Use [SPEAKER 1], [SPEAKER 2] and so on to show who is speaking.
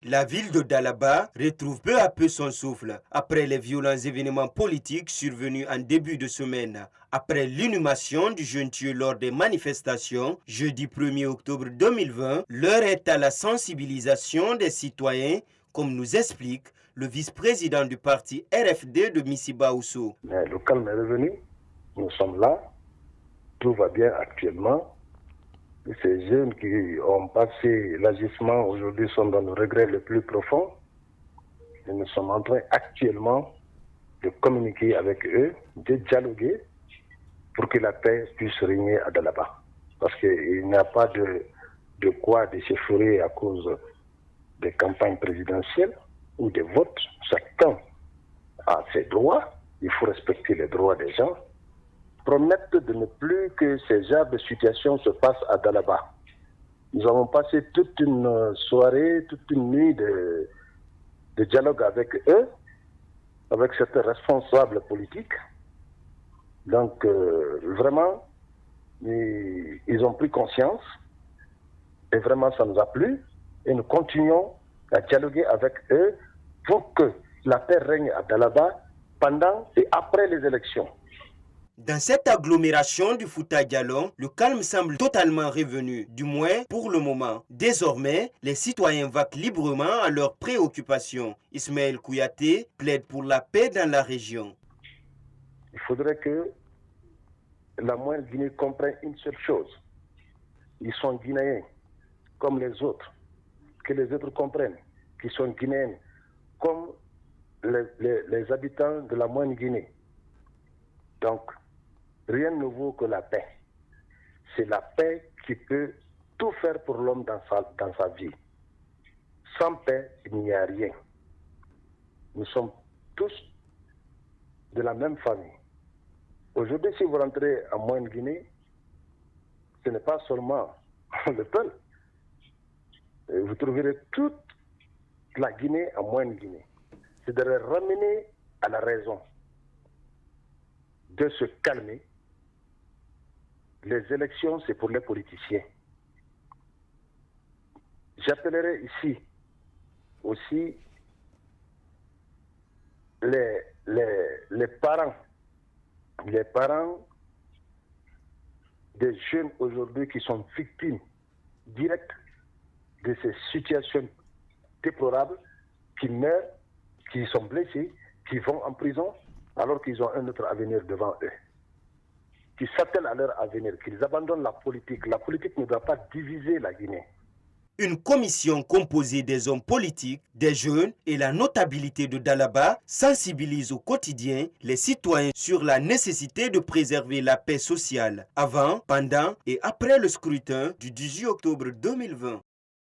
[SPEAKER 1] La ville de Dalaba retrouve peu à peu son souffle après les violents événements politiques survenus en début de semaine. Après l'inhumation du jeune tué lors des manifestations, jeudi 1er octobre 2020, l'heure est à la sensibilisation des citoyens, comme nous explique le vice-président du parti RFD de Missiba Ousso.
[SPEAKER 2] Mais le calme est revenu, nous sommes là, tout va bien actuellement. Ces jeunes qui ont passé l'agissement aujourd'hui sont dans le regret le plus profond. Et nous sommes en train actuellement de communiquer avec eux, de dialoguer pour que la paix puisse régner à Dalaba. Parce qu'il n'y a pas de quoi s'effeurer à cause des campagnes présidentielles ou des votes. Chacun a ses droits, il faut respecter les droits des gens. Promettre de ne plus que ces genres de situations se passent à Dalaba. Nous avons passé toute une soirée, toute une nuit de dialogue avec eux, avec certains responsables politiques. Donc, vraiment, ils ont pris conscience et vraiment ça nous a plu. Et nous continuons à dialoguer avec eux pour que la paix règne à Dalaba pendant et après les élections.
[SPEAKER 1] Dans cette agglomération du Fouta Djallon, le calme semble totalement revenu, du moins pour le moment. Désormais, les citoyens vaquent librement à leurs préoccupations. Ismaël Kouyaté plaide pour la paix dans la région.
[SPEAKER 2] Il faudrait que la moyenne Guinée comprenne une seule chose. Ils sont guinéens comme les autres. Que les autres comprennent qu'ils sont guinéens comme les habitants de la moyenne Guinée. Donc, rien ne vaut que la paix. C'est la paix qui peut tout faire pour l'homme dans sa vie. Sans paix, il n'y a rien. Nous sommes tous de la même famille. Aujourd'hui, si vous rentrez en Moyenne-Guinée, ce n'est pas seulement le peuple. Vous trouverez toute la Guinée en Moyenne-Guinée. C'est de les ramener à la raison, de se calmer. Les élections, c'est pour les politiciens. J'appellerai ici aussi les parents des jeunes aujourd'hui qui sont victimes directes de ces situations déplorables, qui meurent, qui sont blessés, qui vont en prison, alors qu'ils ont un autre avenir devant eux. Qui s'attellent à leur avenir, qu'ils abandonnent la politique. La politique ne doit pas diviser la Guinée.
[SPEAKER 1] Une commission composée des hommes politiques, des jeunes et la notabilité de Dalaba sensibilise au quotidien les citoyens sur la nécessité de préserver la paix sociale avant, pendant et après le scrutin du 18 octobre 2020.